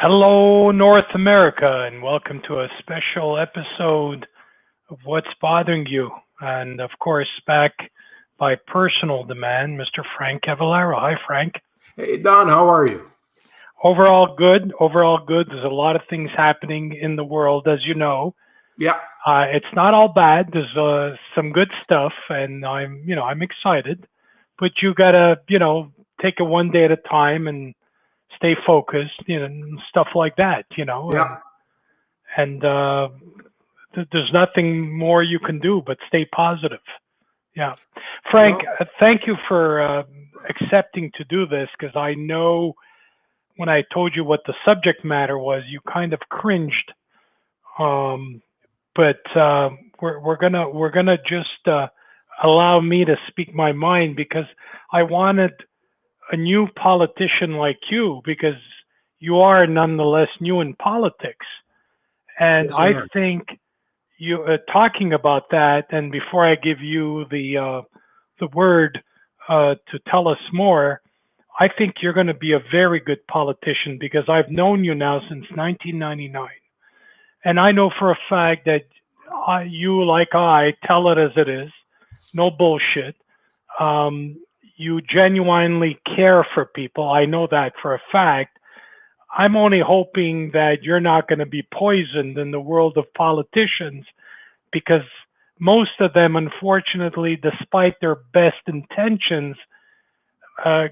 Hello, North America, and welcome to a special episode of What's Bothering You. And of course, back by personal demand, Mr. Frank Cavallaro. Hi, Frank. Hey Don, how are you? Overall good. Overall good. There's a lot of things happening in the world, as you know. Yeah, It's not all bad. There's some good stuff, and I'm excited. But you gotta, take it one day at a time and stay focused, and stuff like that, yeah. and there's nothing more you can do but stay positive. Yeah. Frank, Well, thank you for accepting to do this because I know when I told you what the subject matter was, you kind of cringed. Um, but we're gonna just allow me to speak my mind because I wanted a new politician like you because you are nonetheless new in politics. And yes, I I am. think you talking about that. And before I give you the word to tell us more, I think you're going to be a very good politician because I've known you now since 1999, and I know for a fact that you, like I, tell it as it is, no bullshit. Um, you genuinely care for people. I know that for a fact. I'm only hoping that you're not going to be poisoned in the world of politicians because most of them, unfortunately, despite their best intentions,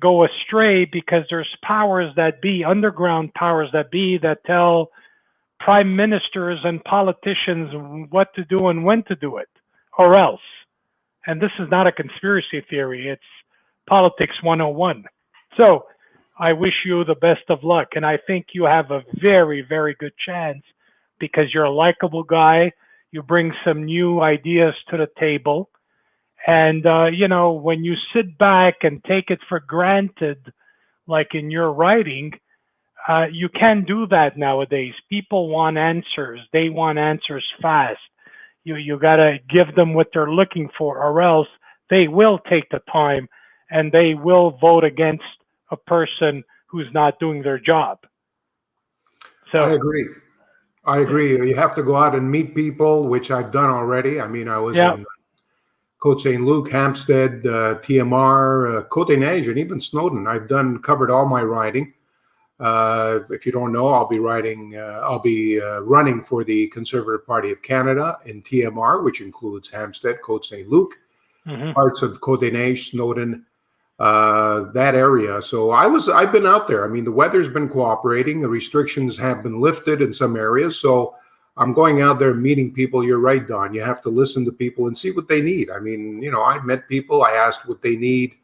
go astray because there's powers that be, underground powers that be, that tell prime ministers and politicians what to do and when to do it, or else. And this is not a conspiracy theory, it's politics 101. So I wish you the best of luck. And I think you have a very, very good chance because you're a likable guy. You bring some new ideas to the table. And, when you sit back and take it for granted, like in your writing, you can't do that nowadays. People want answers. They want answers fast. You gotta give them what they're looking for, or else they will take the time and they will vote against a person who's not doing their job. I So agree. I agree. You have to go out and meet people, which I've done already. I mean, I was yeah, in Côte St. Luc, Hampstead, TMR, Côte des Neiges, and even Snowdon. Covered all my riding. If you don't know, I'll be running for the Conservative Party of Canada in TMR, which includes Hampstead, Côte St. Luc, hmm parts of Côte des Neiges, Snowdon, that area. So I've been out there. I mean, the weather's been cooperating. The restrictions have been lifted in some areas. So I'm going out there meeting people. You're right, Don. You have to listen to people and see what they need. I mean, I met people. I asked what they need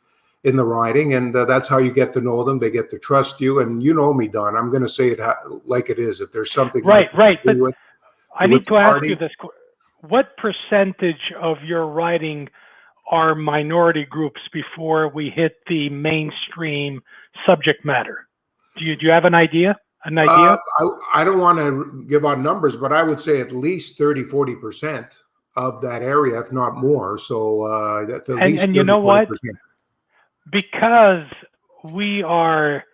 in the riding, and that's how you get to know them. They get to trust you. And you know me, Don. I'm going to say it like it is. If there's something I right, can right. But agree I with need the to ask you party. this: what percentage of your writing are minority groups before we hit the mainstream subject matter? Do you have an idea? An idea? I don't want to give out numbers, but I would say at least 30-40% of that area, if not more. So that's at And least and you 30 know forty what? percent Because we are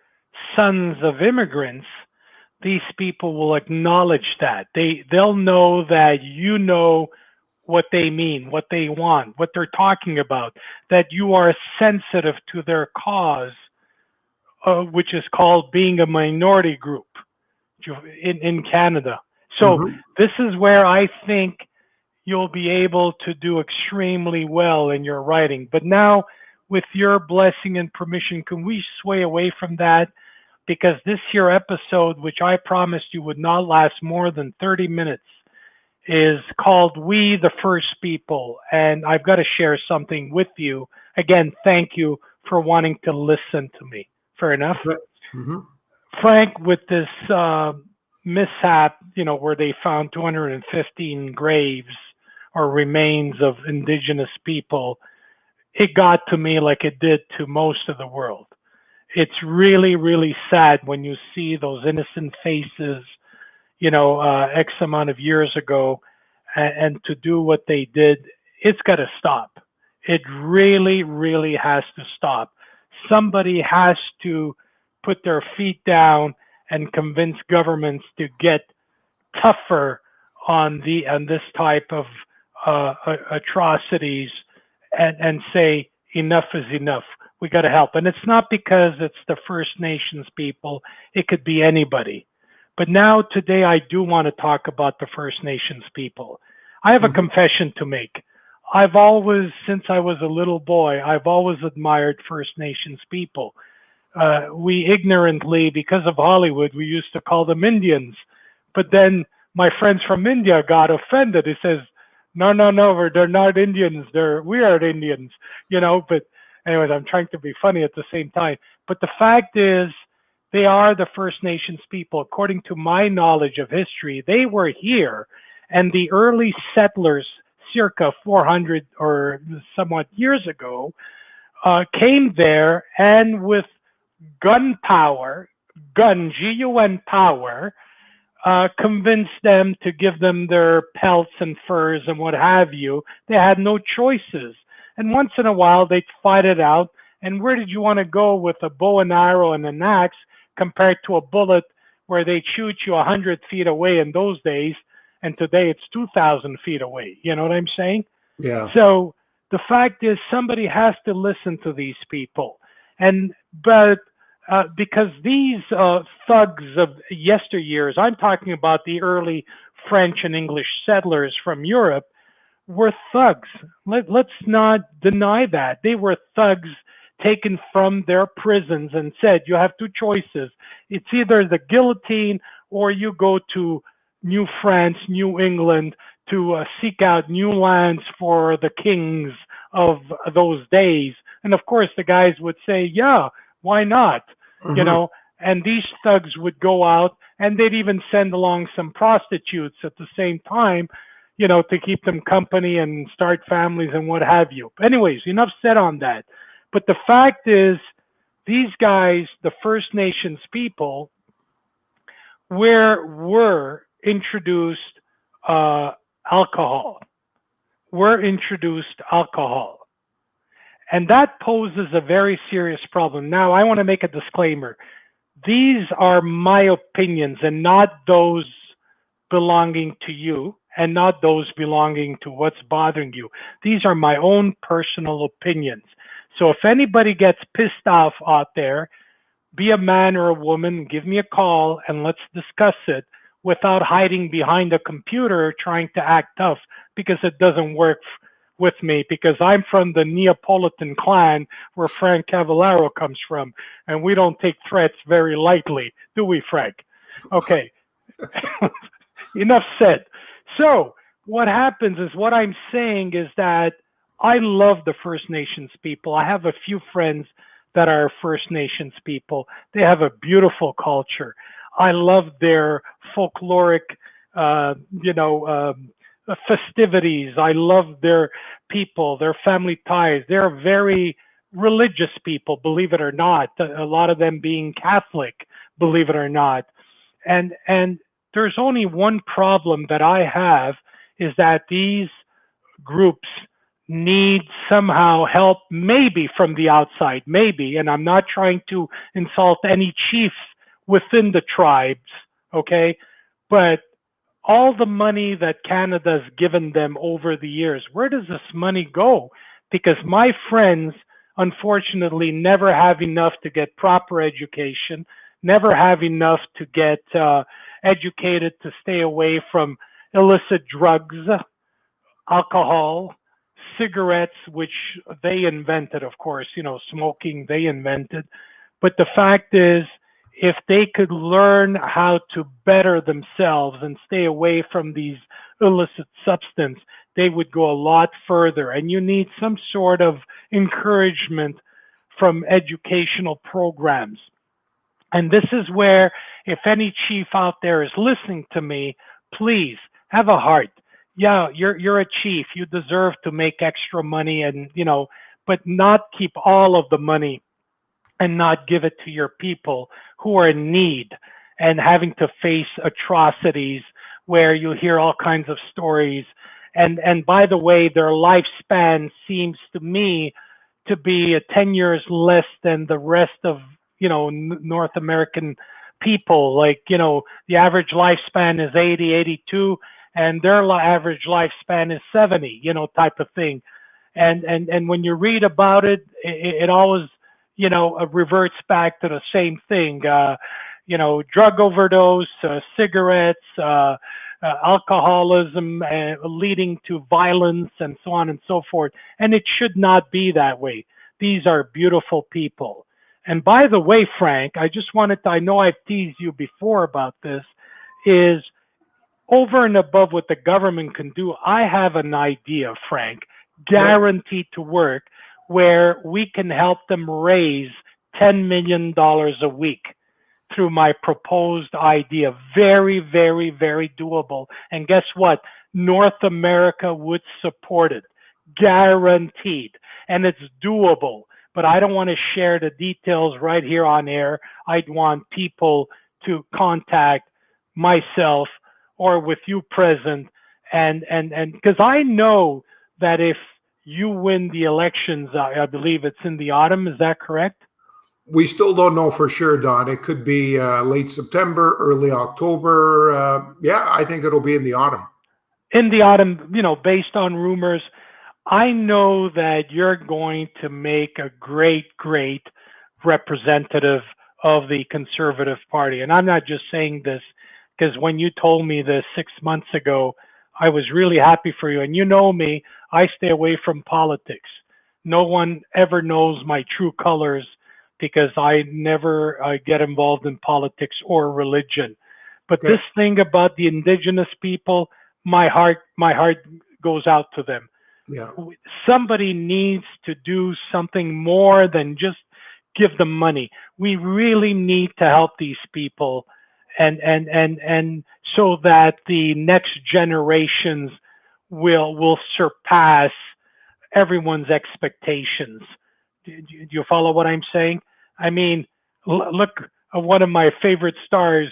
sons of immigrants, these people will acknowledge that. They'll know that you know what they mean, what they want, what they're talking about, that you are sensitive to their cause, which is called being a minority group in Canada. So Hmm. this is where I think you'll be able to do extremely well in your writing. But now, with your blessing and permission, can we sway away from that? Because this here episode, which I promised you would not last more than 30 minutes, is called We the First People. And I've got to share something with you. Again, thank you for wanting to listen to me. Fair enough. Hmm. Frank, with this mishap, where they found 215 graves or remains of indigenous people, it got to me like it did to most of the world. It's really, really sad when you see those innocent faces, X amount of years ago, and to do what they did, it's got to stop. It really, really has to stop. Somebody has to put their feet down and convince governments to get tougher on this type of atrocities, and say enough is enough. We got to help, and it's not because it's the First Nations people. It could be anybody. But now today, I do want to talk about the First Nations people. I have a Hmm. confession to make. I've always, since I was a little boy, I've always admired First Nations people. We ignorantly, because of Hollywood, we used to call them Indians. But then my friends from India got offended. He says, "No, no, no, they're not Indians. We are Indians," But anyways, I'm trying to be funny at the same time. But the fact is, they are the First Nations people. According to my knowledge of history, they were here, and the early settlers, circa 400 or somewhat years ago, came there, and with gun power, Gun power, convinced them to give them their pelts and furs and what have you. They had no choices. And once in a while, they'd fight it out. And where did you want to go with a bow and arrow and an axe compared to a bullet where they shoot you 100 feet away in those days? And today it's 2,000 feet away. You know what I'm saying? Yeah. So the fact is, somebody has to listen to these people. But because these thugs of yesteryears, I'm talking about the early French and English settlers from Europe, were thugs. Let's not deny that. They were thugs taken from their prisons and said, you have two choices. It's either the guillotine or you go to New France, New England, to seek out new lands for the kings of those days. And of course, the guys would say, yeah, why not? You Hmm. know, and these thugs would go out, and they'd even send along some prostitutes at the same time, to keep them company and start families and what have you. Anyways, enough said on that. But the fact is, these guys, the First Nations people, were introduced uh, alcohol. Were introduced alcohol. And that poses a very serious problem. Now, I want to make a disclaimer. These are my opinions and not those belonging to you and not those belonging to what's bothering you. These are my own personal opinions. So if anybody gets pissed off out there, be a man or a woman, give me a call and let's discuss it without hiding behind a computer trying to act tough, because it doesn't work with me, because I'm from the Neapolitan clan where Frank Cavallaro comes from, and we don't take threats very lightly, do we, Frank? Okay, enough said. So what happens is, what I'm saying is that I love the First Nations people. I have a few friends that are First Nations people. They have a beautiful culture. I love their folkloric, uh, you know, festivities. I love their people, their family ties. They're very religious people, believe it or not. A lot of them being Catholic, believe it or not. And there's only one problem that I have, is that these groups need somehow help, maybe from the outside, maybe, and I'm not trying to insult any chiefs within the tribes, okay? But all the money that Canada's given them over the years, where does this money go? Because my friends, unfortunately, never have enough to get proper education, never have enough to get educated to stay away from illicit drugs, alcohol, cigarettes, which they invented, of course, smoking they invented. But the fact is, if they could learn how to better themselves and stay away from these illicit substance, they would go a lot further. And you need some sort of encouragement from educational programs. And this is where, if any chief out there is listening to me, please have a heart. Yeah, you're a chief. You deserve to make extra money, and but not keep all of the money and not give it to your people who are in need and having to face atrocities where you hear all kinds of stories. And by the way, their lifespan seems to me to be 10 years less than the rest of North American people, like, the average lifespan is 80, 82, and their average lifespan is 70, type of thing. And when you read about it, it always, reverts back to the same thing. Drug overdose, cigarettes, alcoholism, leading to violence, and so on and so forth. And it should not be that way. These are beautiful people. And by the way, Frank, I just wanted to, I know I've teased you before about this, is over and above what the government can do, I have an idea, Frank, guaranteed to work, where we can help them raise $10 million a week through my proposed idea. Very, very, very doable. And guess what? North America would support it. Guaranteed. And it's doable. But I don't want to share the details right here on air. I'd want people to contact myself or with you present. And because I know that if you win the elections, I believe it's in the autumn. Is that correct? We still don't know for sure, Don. It could be late September, early October. Yeah, I think it'll be in the autumn. In the autumn, based on rumors, I know that you're going to make a great, great representative of the Conservative Party. And I'm not just saying this because when you told me this 6 months ago, I was really happy for you. And you know me, I stay away from politics. No one ever knows my true colors because I never get involved in politics or religion. But Okay. this thing about the Indigenous people, my heart goes out to them. Yeah. Somebody needs to do something more than just give them money. We really need to help these people, and so that the next generations will surpass everyone's expectations. Do you follow what I'm saying? I mean, look at one of my favorite stars.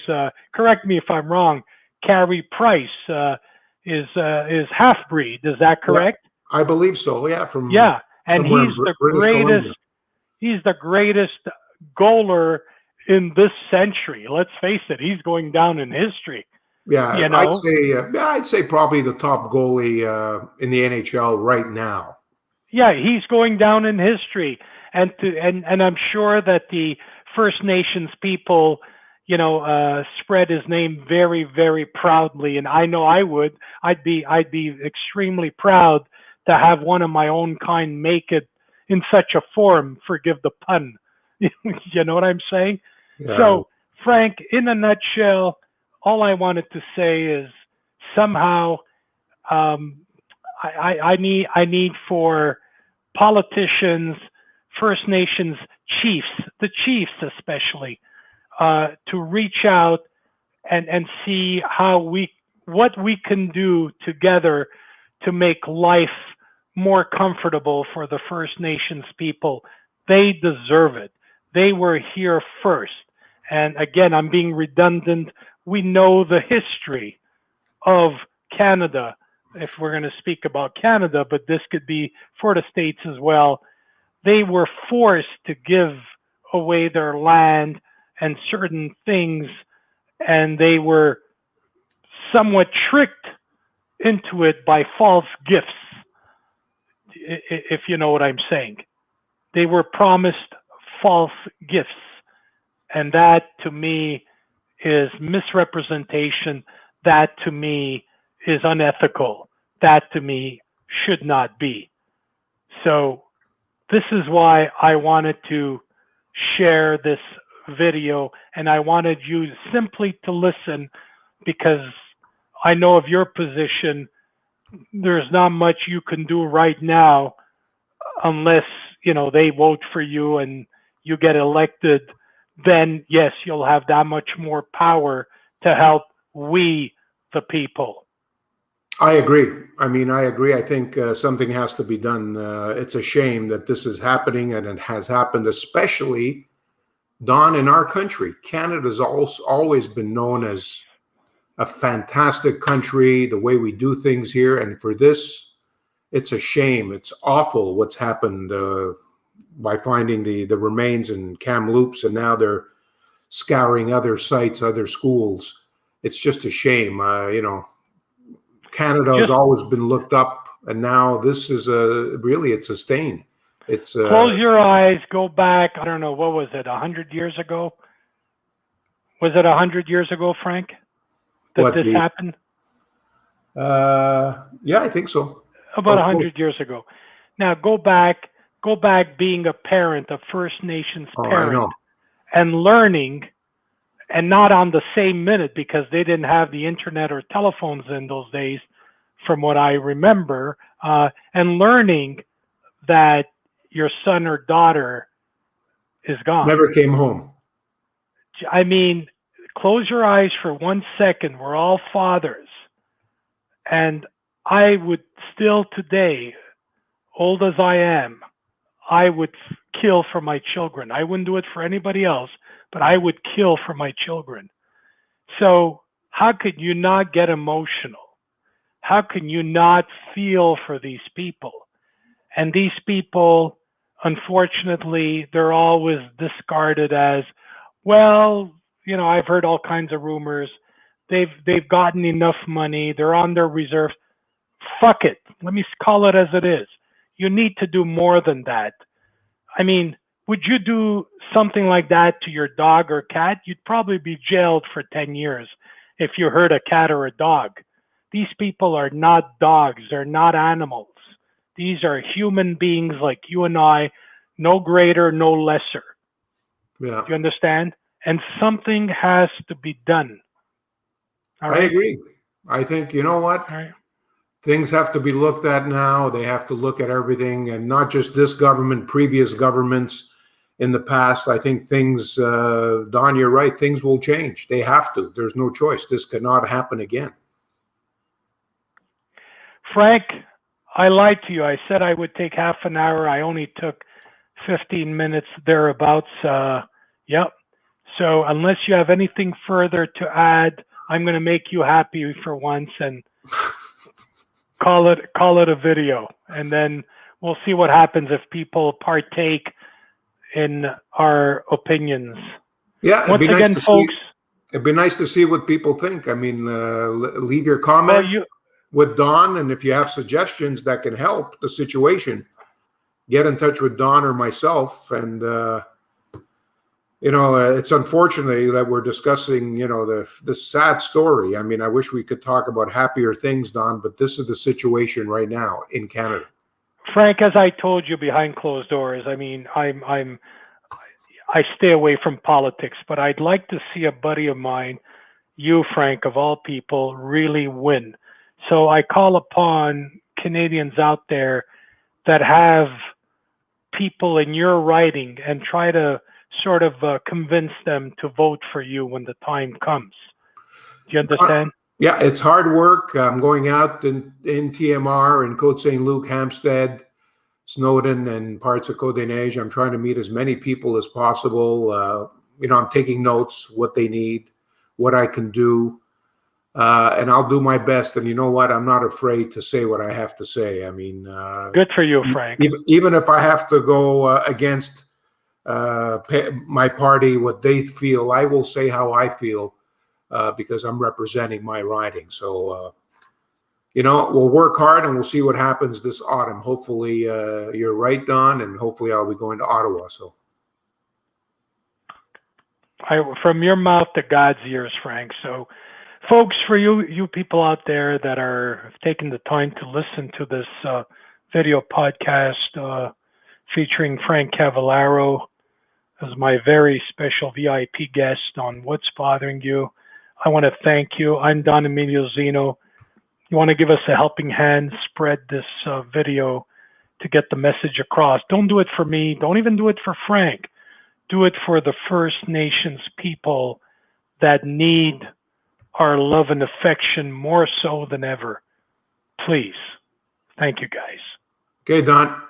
Correct me if I'm wrong. Carey Price is half breed. Is that correct? Yeah, I believe so. Yeah, from And somewhere he's in the British Columbia. he's the greatest goaler in this century. Let's face it, he's going down in history. Yeah, You know, I'd say probably the top goalie in the NHL right now. yeah, he's going down in history, and I'm sure that the First Nations people, spread his name very, very proudly, and I know I would. I'd be extremely proud to have one of my own kind make it in such a form. Forgive the pun. You know what I'm saying? Yeah, So, Frank, in a nutshell, all I wanted to say is somehow um, I need for politicians, First Nations chiefs, the chiefs especially, to reach out and see what we can do together to make life more comfortable for the First Nations people. They deserve it. They were here first. And again, I'm being redundant. We know the history of Canada, if we're going to speak about Canada, but this could be for the States as well. They were forced to give away their land and certain things, and they were somewhat tricked into it by false gifts, if you know what I'm saying. They were promised false gifts, and that to me is misrepresentation. That to me is unethical. That to me should not be. So this is why I wanted to share this video, and I wanted you simply to listen, because I know of your position, there's not much you can do right now unless, they vote for you and you get elected. Then yes, you'll have that much more power to help we the people. I agree. I mean, I agree. I think something has to be done. It's a shame that this is happening, and it has happened, especially, Don, in our country. Canada's always been known as a fantastic country, the way we do things here. And for this, it's a shame. It's awful what's happened by finding the remains in Kamloops, and now they're scouring other sites, other schools. It's just a shame. Canada has always been looked up, and now this is it's a stain. It's close your eyes, go back. I don't know, what was it? 100 years ago? Was it 100 years ago, Frank, that this happened? Yeah, I think so. About 100 years ago. Now go back being a parent, a First Nations parent, and learning, and not on the same minute, because they didn't have the internet or telephones in those days, from what I remember, and learning that your son or daughter is gone. Never came home. I mean, close your eyes for 1 second. We're all fathers. And I would still today, old as I am, I would kill for my children. I wouldn't do it for anybody else, but I would kill for my children. So how could you not get emotional? How can you not feel for these people? And these people, unfortunately, they're always discarded as, well, I've heard all kinds of rumors. They've gotten enough money. They're on their reserve. Fuck it. Let me call it as it is. You need to do more than that. I mean, would you do something like that to your dog or cat? You'd probably be jailed for 10 years if you hurt a cat or a dog. These people are not dogs. They're not animals. These are human beings like you and I, no greater, no lesser. Yeah. Do you understand? And something has to be done. All right? I agree. I think, you know what? All right. Things have to be looked at now. They have to look at everything, and not just this government, previous governments in the past. I think things, Don, you're right, things will change. They have to. There's no choice. This cannot happen again. Frank, I lied to you. I said I would take half an hour. I only took 15 minutes thereabouts. Yep. So unless you have anything further to add, I'm going to make you happy for once and call it a video. And then we'll see what happens if people partake in our opinions. Yeah. Once again, folks. It'd be nice to see what people think. I mean, leave your comment with Don, and if you have suggestions that can help the situation, get in touch with Don or myself. And it's unfortunate that we're discussing, this sad story. I mean, I wish we could talk about happier things, Don, but this is the situation right now in Canada. Frank, as I told you behind closed doors, I mean, I stay away from politics, but I'd like to see a buddy of mine, you, Frank, of all people, really win. So I call upon Canadians out there that have people in your writing and try to sort of convince them to vote for you when the time comes. Do you understand? Yeah, it's hard work. I'm going out in TMR in Côte Saint-Luc, Hampstead, Snowden, and parts of Côte-des-Neiges. I'm trying to meet as many people as possible. I'm taking notes, what they need, what I can do, and I'll do my best. And you know what? I'm not afraid to say what I have to say. I mean, good for you, Frank. Even if I have to go against my party, what they feel, I will say how I feel because I'm representing my riding. So, we'll work hard and we'll see what happens this autumn. Hopefully, you're right, Don, and hopefully I'll be going to Ottawa. So, from your mouth to God's ears, Frank. So, folks, for you people out there that are taking the time to listen to this video podcast featuring Frank Cavallaro as my very special VIP guest on What's Bothering You, I want to thank you. I'm Don Emilio Zeno. You want to give us a helping hand, spread this video to get the message across. Don't do it for me. Don't even do it for Frank. Do it for the First Nations people that need our love and affection more so than ever. Please. Thank you, guys. Okay, Don.